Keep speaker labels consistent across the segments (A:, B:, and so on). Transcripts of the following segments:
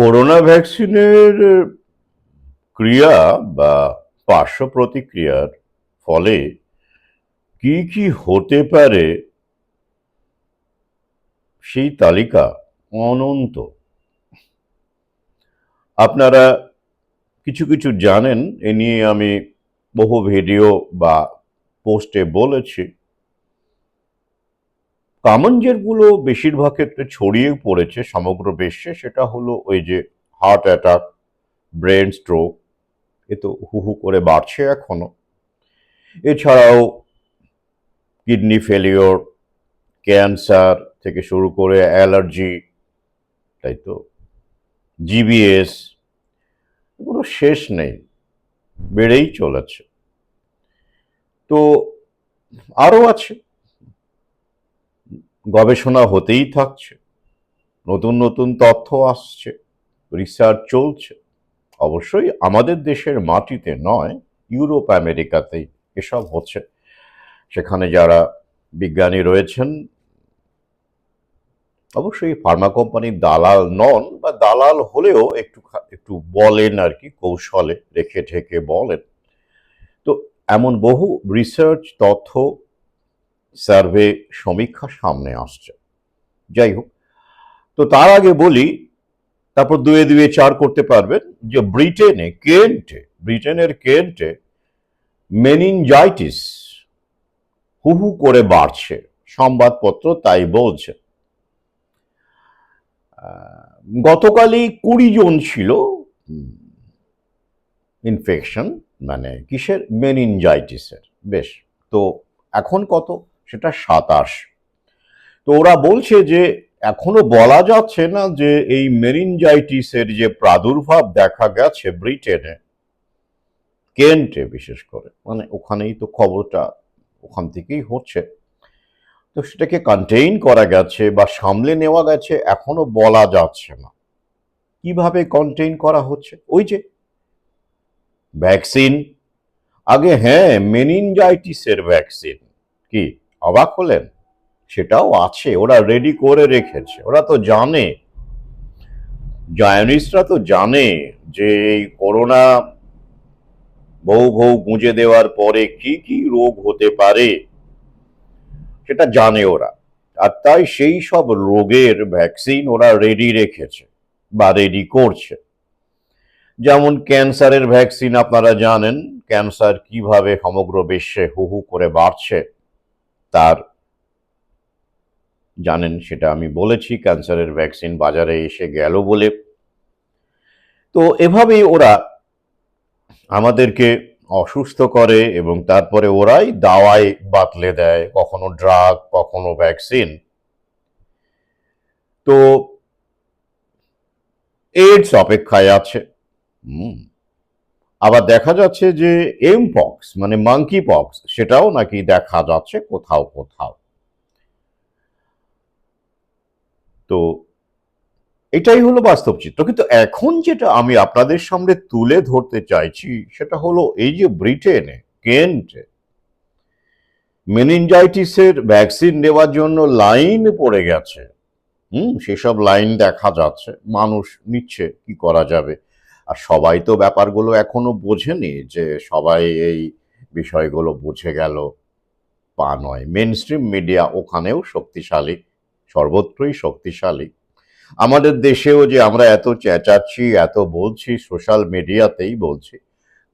A: Corona ভ্যাকসিনের ক্রিয়া বা পার্শ্ব প্রতিক্রিয়ার ফলে কি কি হতে পারে সেই তালিকা অনন্ত। আপনারা কিছু কিছু জানেন, এ নিয়ে আমি বহু ভিডিও বা পোস্টে বলেছি। কমন যেগুলো বেশিরভাগ ক্ষেত্রে ছড়িয়ে পড়েছে সমগ্র বিশ্বে, সেটা হলো ওই যে হার্ট অ্যাটাক, ব্রেন স্ট্রোক, এ তো হু হু করে বাড়ছে এখনো। এছাড়াও কিডনি ফেলিওর, ক্যান্সার থেকে শুরু করে অ্যালার্জি, তাই তো, জিবিএস, এগুলো শেষ নেই, বেড়েই চলেছে। তো আরও আছে, গবেষণা হতেই থাকছে, নতুন নতুন তথ্য আসছে, রিসার্চ চলছে। অবশ্যই আমাদের দেশের মাটিতে নয়, ইউরোপ আমেরিকাতেই এসব হচ্ছে। সেখানে যারা বিজ্ঞানী রয়েছেন, অবশ্যই ফার্মা কোম্পানির দালাল নন, বা দালাল হলেও একটু একটু বলেন আর কি, কৌশলে রেখে ঢেকে বলেন। তো এমন বহু রিসার্চ, তথ্য, সার্ভে, সমীক্ষা সামনে আসছে। যাই হোক, তো তার আগে বলি, তারপর দুয়ে দুয়ে চার করতে পারবেন, যে ব্রিটেনের কেন্টে মেনিনজাইটিস হু হু করে বাড়ছে, সংবাদপত্র তাই বলছে। গতকালই 20 জন ছিল ইনফেকশন, মানে কিসের, মেনিনজাইটিসের। বেশ, তো এখন কত, সেটা 27। তো ওরা বলছে যে এখনো বলা যাচ্ছে না যে এই মেনিনজাইটিসের যে প্রাদুর্ভাব দেখা গেছে ব্রিটেনে, কেন্টে বিশেষ করে, মানে ওখানেই তো খবরটা, ওখান থেকেই হচ্ছে, তো সেটাকে কন্টেইন করা গেছে বা সামলে নেওয়া গেছে এখনো বলা যাচ্ছে না। কিভাবে কন্টেইন করা হচ্ছে? ওই যে ভ্যাকসিন। আগে হ্যাঁ, মেনিনজাইটিসের ভ্যাকসিন, কি অবাক হলেন? সেটাও আছে, ওরা রেডি করে রেখেছে। ওরা তো জানে, জায়নিস্টরা তো জানে যে এই করোনা বহু বহু গুঁজে দেওয়ার পরে কি কি রোগ হতে পারে, সেটা জানে ওরা। আর তাই সেই সব রোগের ভ্যাকসিন ওরা রেডি রেখেছে বা রেডি করছে। যেমন ক্যান্সারের ভ্যাকসিন, আপনারা জানেন ক্যান্সার কিভাবে সমগ্র বিশ্বে হু হু করে বাড়ছে, তার জানেন, সেটা আমি বলেছি, ক্যান্সারের ভ্যাকসিন বাজারে এসে গেল বলে। তো এভাবেই ওরা আমাদেরকে অসুস্থ করে এবং তারপরে ওরাই দাওয়ায় বাতলে দেয়, কখনো ড্রাগ, কখনো ভ্যাকসিন। তো এইডস অপেক্ষায় আছে। আবার দেখা যাচ্ছে যে এমপক্স, মানে মাঙ্কি পক্স, সেটাও নাকি দেখা যাচ্ছে কোথাও কোথাও। তো এটাই হলো বাস্তব চিত্র। কিন্তু এখন যেটা আমি আপনাদের সামনে তুলে ধরতে চাইছি, সেটা হলো এই যে ব্রিটেনে, কেন্টে মেনিনজাইটিসের ভ্যাকসিন নেওয়ার জন্য লাইন পড়ে গেছে। সেসব লাইন দেখা যাচ্ছে, মানুষ নিচ্ছে, কি করা যাবে। আর সবাই তো ব্যাপারগুলো এখনো বোঝেনি যে সবাই এই বিষয়গুলো বুঝে গেল, পা নয়। মেনস্ট্রিম মিডিয়া ওখানেও শক্তিশালী, সর্বত্রই শক্তিশালী। আমাদের দেশেও যে আমরা এত চেঁচাচ্ছি, এত বলছি, সোশ্যাল মিডিয়াতেই বলছি,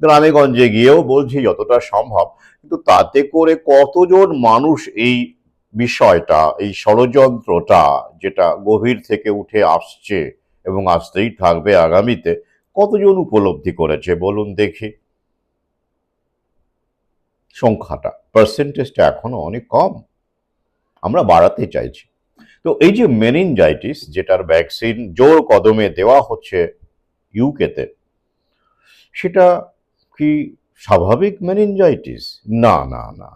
A: গ্রামে গঞ্জে গিয়েও বলছি যতটা সম্ভব, কিন্তু তাতে করে কতজন মানুষ এই বিষয়টা, এই ষড়যন্ত্রটা, যেটা গভীর থেকে উঠে আসছে এবং আসতেই থাকবে আগামীতে, কতজন উপলব্ধি করেছে বলুন দেখি? সংখ্যাটা, পার্সেন্টেজটা এখনো অনেক কম। আমরা বাড়াতে চাইছি। তো এই যে মেনিনজাইটিস, যেটার ভ্যাকসিন জোর কদমে দেওয়া হচ্ছে ইউকেতে, সেটা কি স্বাভাবিক মেনিনজাইটিস? না না না।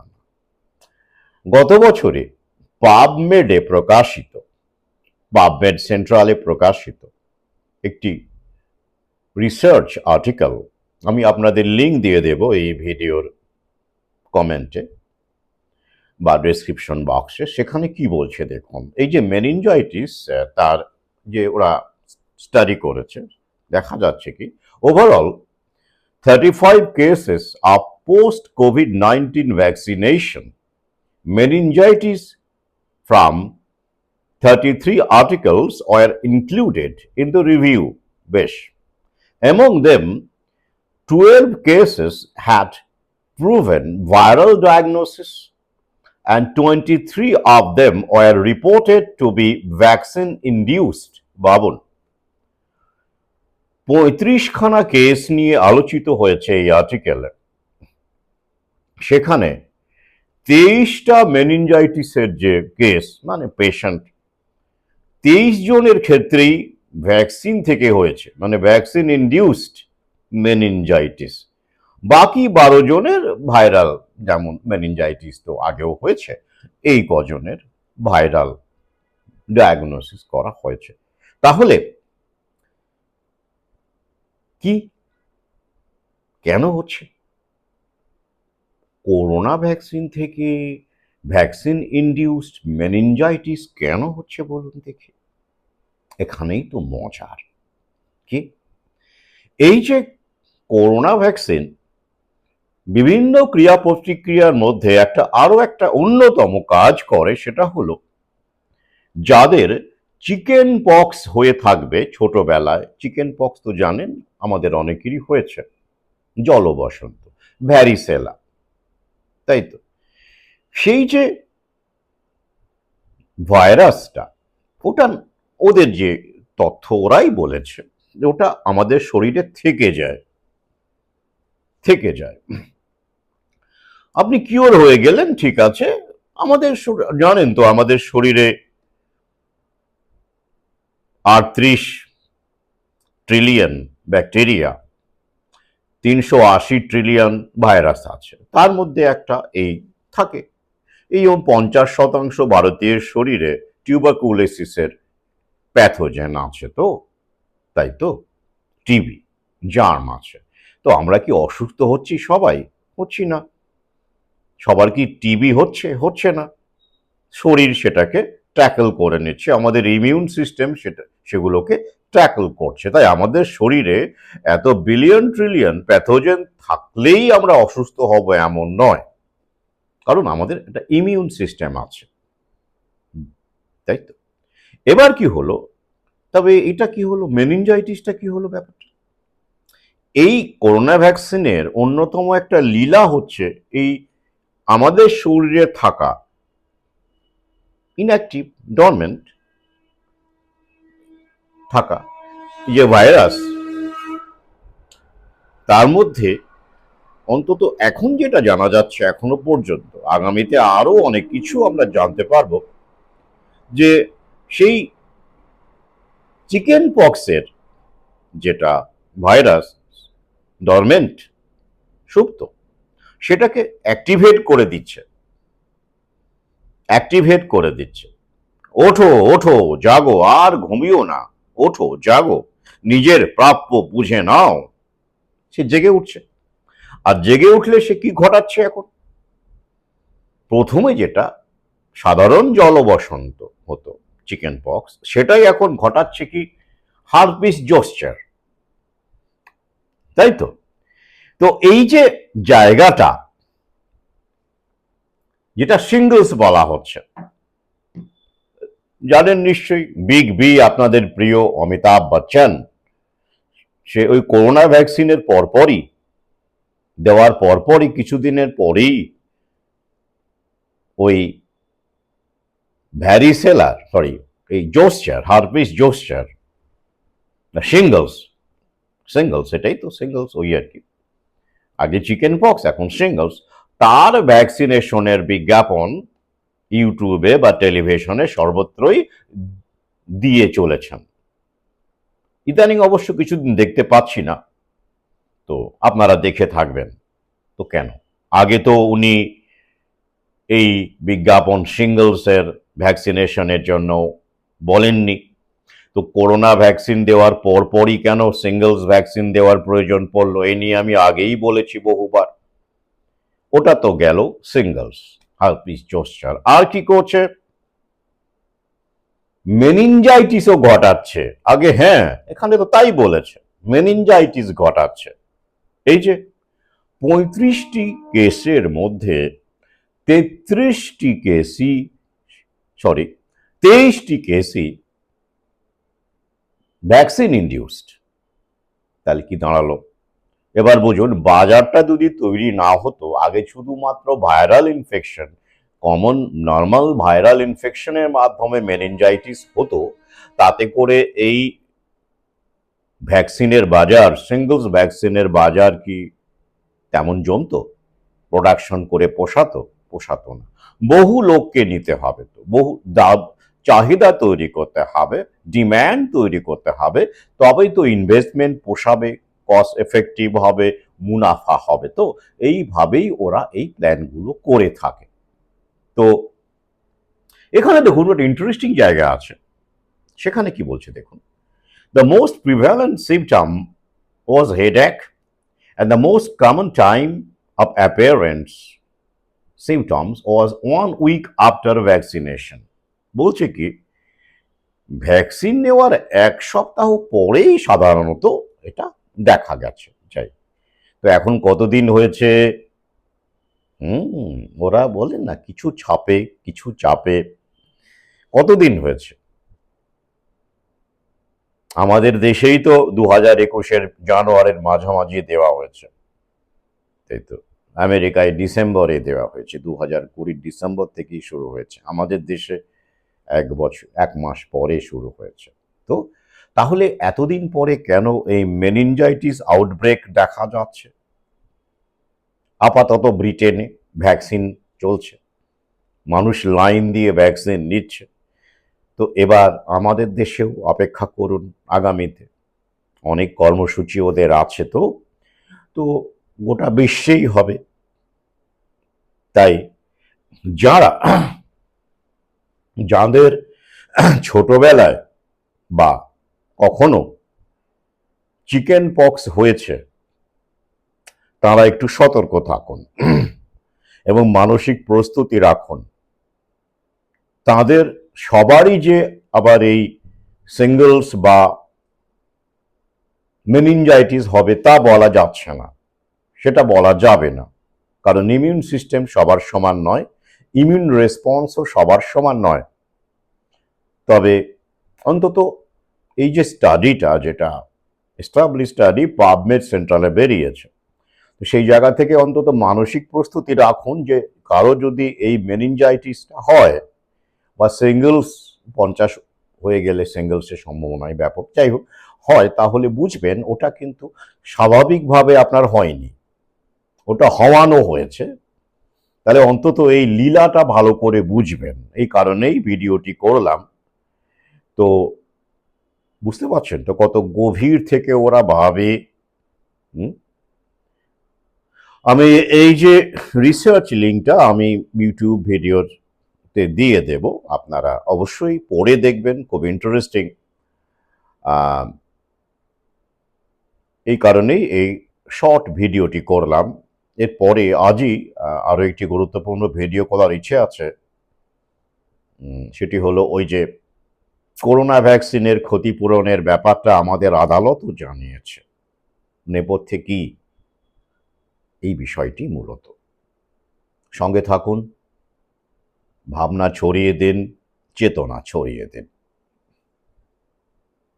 A: গত বছরে পাবমেডে প্রকাশিত, পাবমেড সেন্ট্রালে প্রকাশিত একটি রিসার্চ আর্টিকেল, আমি আপনাদের লিঙ্ক দিয়ে দেব এই ভিডিওর কমেন্টে বা ডেসক্রিপশন বক্সে। সেখানে কি বলছে দেখুন। এই যে মেনিনজাইটিস, তার যে ওরা স্টাডি করেছে, দেখা যাচ্ছে কি overall 35 cases of post COVID-19 vaccination meningitis from 33 articles were included in the review. বেশ, among them 12 cases had proven viral diagnosis and 23 of them were reported to be vaccine induced. Babun, 35খানা case নিয়ে আলোচিত হয়েছে এই আর্টিকেলে। সেখানে 23টা মেনিনজাইটিসের যে case, মানে patient, 23 জনের ক্ষেত্রেই ভ্যাকসিন থেকে হয়েছে, মানে ভ্যাকসিন ইনডিউসড মেনিনজাইটিস। বাকি 12 জনের ভাইরাল, যেমন মেনিনজাইটিস তো আগেও হয়েছে, এই কজনের ভাইরাল ডায়াগনোসিস করা হয়েছে। তাহলে কি, কেন হচ্ছে? করোনা ভ্যাকসিন থেকে ভ্যাকসিন ইনডিউসড মেনিনজাইটিস কেন হচ্ছে বলুন দেখি? এখানেই তো মজার। কি, এই যে করোনা ভ্যাকসিন বিভিন্ন ক্রিয়া প্রতিক্রিয়ার মধ্যে আরো একটা অন্যতম কাজ করে, সেটা হলো যাদের চিকেন পক্স হয়ে থাকবে ছোটবেলায়, চিকেন পক্স তো জানেন আমাদের অনেকেরই হয়েছে, জলবসন্ত, ভ্যারিসেলা, তাই তো, সেই যে ভাইরাসটা, ওটা, ওদের যে তথ্য ওরাই বলেছে যে ওটা আমাদের শরীরে থেকে যায়। আপনি কিওর হয়ে গেলেন, ঠিক আছে, আমাদের জানেন তো আমাদের শরীরে 38 ট্রিলিয়ন ব্যাকটেরিয়া, 380 ট্রিলিয়ন ভাইরাস আছে, তার মধ্যে একটা এই থাকে। এই 50% ভারতীয় শরীরে টিউবারকুলোসিসের প্যাথোজেন আছে, তো তাই তো, টিবি জার্ম আছে। তো আমরা কি অসুস্থ হচ্ছি? সবাই হচ্ছি না। সবার কি টিবি হচ্ছে না। শরীর সেটাকে ট্যাকল করে নিচ্ছে, আমাদের ইমিউন সিস্টেম সেগুলোকে ট্যাকল করছে। তাই আমাদের শরীরে এত বিলিয়ন ট্রিলিয়ন প্যাথোজেন থাকলেই আমরা অসুস্থ হব এমন নয়, কারণ আমাদের একটা ইমিউন সিস্টেম আছে, তাই তো। এবার কি হলো, তবে এটা কি হলো, মেনিনজাইটিসটা কি হলো ব্যাপারটা? এই করোনা ভ্যাকসিনের অন্যতম একটা লীলা হচ্ছে এই আমাদের শরীরে থাকা ইনঅ্যাক্টিভ, ডরমেন্ট থাকা যে ভাইরাস, তার মধ্যে অন্তত এখন যেটা জানা যাচ্ছে এখনো পর্যন্ত, আগামীতে আরো অনেক কিছু আমরা জানতে পারবো, যে সেই চিকেন পক্সের যেটা ভাইরাস ডরমেন্ট, সুপ্ত, সেটাকে অ্যাক্টিভেট করে দিচ্ছে। ওঠো ওঠো, জাগো, আর ঘুমিও না, ওঠো জাগো, নিজের প্রাপ্য বুঝে নাও। সে জেগে উঠছে। আর জেগে উঠলে সে কি ঘটাচ্ছে এখন? প্রথমে যেটা সাধারণ জলবসন্ত হতো, চিকেন পক্স, সেটাই এখন ঘটাচ্ছে কি হারপিস জোস্টার, তাই তো। তো এই যে জায়গাটা, যেটা সিঙ্গলস বলা হচ্ছে, জানেন নিশ্চয়ই, বিগ বি, আপনাদের প্রিয় অমিতাভ বচ্চন, সে ওই করোনা ভ্যাকসিনের দেওয়ার পরপরই কিছুদিনের পরেই ওই এই হারপিস জোস্টার, সিঙ্গলস এটাই তো, সিঙ্গলস ওই আর কি, আগে চিকেন পক্স এখন সিঙ্গলস, তার ভ্যাকসিনেশনের বিজ্ঞাপন ইউটিউবে বা টেলিভিশনে সর্বত্রই দিয়ে চলেছেন। ইদানিং অবশ্য কিছুদিন দেখতে পাচ্ছি না, তো আপনারা দেখে থাকবেন। তো কেন? আগে তো উনি এই বিজ্ঞাপন সিঙ্গলসের ভ্যাকসিনেশনের জন্য বলেননি। তো করোনা ভ্যাকসিন দেওয়ার পরপরই কেন সিঙ্গলস ভ্যাকসিন দেওয়ার প্রয়োজন পড়লো, এ নিয়ে আমি আগেই বলেছি বহুবার। ওটা তো গেল সিঙ্গলস, হারপিস জোস্টার। আর কি করছে? মেনিনজাইটিসও ঘটাচ্ছে। আগে হ্যাঁ, এখানে তো তাই বলেছে, মেনিনজাইটিস ঘটাচ্ছে। এই যে 35টি কেসের মধ্যে 33টি কেসই, সরি, 23টি কেসই ভ্যাকসিন ইনডিউসড। তাহলে কি দাঁড়ালো? এবার বুঝুন, বাজারটা যদি তৈরি না হতো, আগে শুধুমাত্র viral infection, common normal viral ইনফেকশনের মাধ্যমে মেনিনজাইটিস হতো, তাতে করে এই ভ্যাকসিনের বাজার, সিঙ্গলস ভ্যাকসিনের বাজার কি তেমন জমতো? প্রোডাকশন করে পোষাতো না। বহু লোককে নিতে হবে, তো বহু চাহিদা তৈরি করতে হবে, ডিম্যান্ড তৈরি করতে হবে, তবেই তো ইনভেস্টমেন্ট পোষাবে, কস্ট এফেক্টিভ হবে, মুনাফা হবে। তো এইভাবেই ওরা এই প্ল্যানগুলো করে থাকে। তো এখানে দেখুন একটা ইন্টারেস্টিং জায়গা আছে, সেখানে কি বলছে দেখুন। The most prevalent symptom was headache and the most common time of appearance symptoms was 1 week after vaccination. বলছে কি, ভ্যাকসিন নেওয়ার 1 সপ্তাহ পরেই সাধারণত এটা দেখা গেছে। যাই, তো এখন কতদিন হয়েছে? ওরা বলেন না, কিছু ছাপে কিছু চাপে। কতদিন হয়েছে? আমাদের দেশেই তো 2021-এর জানুয়ারির মাঝামাঝি দেওয়া হয়েছে, তাই তো। আমেরিকায় ডিসেম্বরে দেওয়া হয়েছে, 2020 ডিসেম্বর থেকেই শুরু হয়েছে। আমাদের দেশে 1 মাস পরে শুরু হয়েছে। তো তাহলে এতদিন পরে কেন এই মেনিনজাইটিস আউটব্রেক দেখা যাচ্ছে? আপাতত ব্রিটেনে ভ্যাকসিন চলছে, মানুষ লাইন দিয়ে ভ্যাকসিন নিচ্ছে। তো এবার আমাদের দেশেও অপেক্ষা করুন, আগামীতে অনেক কর্মসূচি ওদের আছে। তো তো গোটা বিশ্বেই হবে। তাই যারা, যাদের ছোটবেলায় বা কখনো চিকেন পক্স হয়েছে, তারা একটু সতর্ক থাকুন এবং মানসিক প্রস্তুতি রাখুন। তাদের সবারই যে আবার এই সিঙ্গলস বা মেনিনজাইটিস হবে তা বলা যাচ্ছে না, সেটা বলা যাবে না। কারণ ইমিউন সিস্টেম সবার সমান নয়, ইমিউন রেসপন্সও সবার সমান নয়। তবে অন্তত এই যে স্টাডিটা, যেটা এস্টাবলিশ স্টাডি পাবমেড সেন্ট্রালে বেরিয়েছে, তো সেই জায়গা থেকে অন্তত মানসিক প্রস্তুতি রাখুন যে কারো যদি এই মেনিনজাইটিসটা হয় বা সিঙ্গলস, 50 হয়ে গেলে সিঙ্গলসের সম্ভাবনাই ব্যাপক, যাই হোক, হয়, তাহলে বুঝবেন ওটা কিন্তু স্বাভাবিকভাবে আপনার হয়নি, ওটা হওয়ানো হয়েছে। তাহলে অন্তত এই লীলাটা ভালো করে বুঝবেন, এই কারণেই ভিডিওটি করলাম। তো বুঝতে পারছেন তো কত গভীর থেকে ওরা ভাবে। আমি এই যে রিসার্চ লিঙ্কটা আমি ইউটিউব ভিডিওতে দিয়ে দেব, আপনারা অবশ্যই পড়ে দেখবেন, খুব ইন্টারেস্টিং। এই কারণেই এই শর্ট ভিডিওটি করলাম। এরপরে আজই আরও একটি গুরুত্বপূর্ণ ভিডিও করার ইচ্ছে আছে। সেটি হলো ওই যে করোনা ভ্যাকসিনের ক্ষতিপূরণের ব্যাপারটা আমাদের আদালতও জানিয়েছে। নেপথ্যে কি এই বিষয়টি মূলত। সঙ্গে থাকুন, ভাবনা ছড়িয়ে দিন, চেতনা ছড়িয়ে দিন।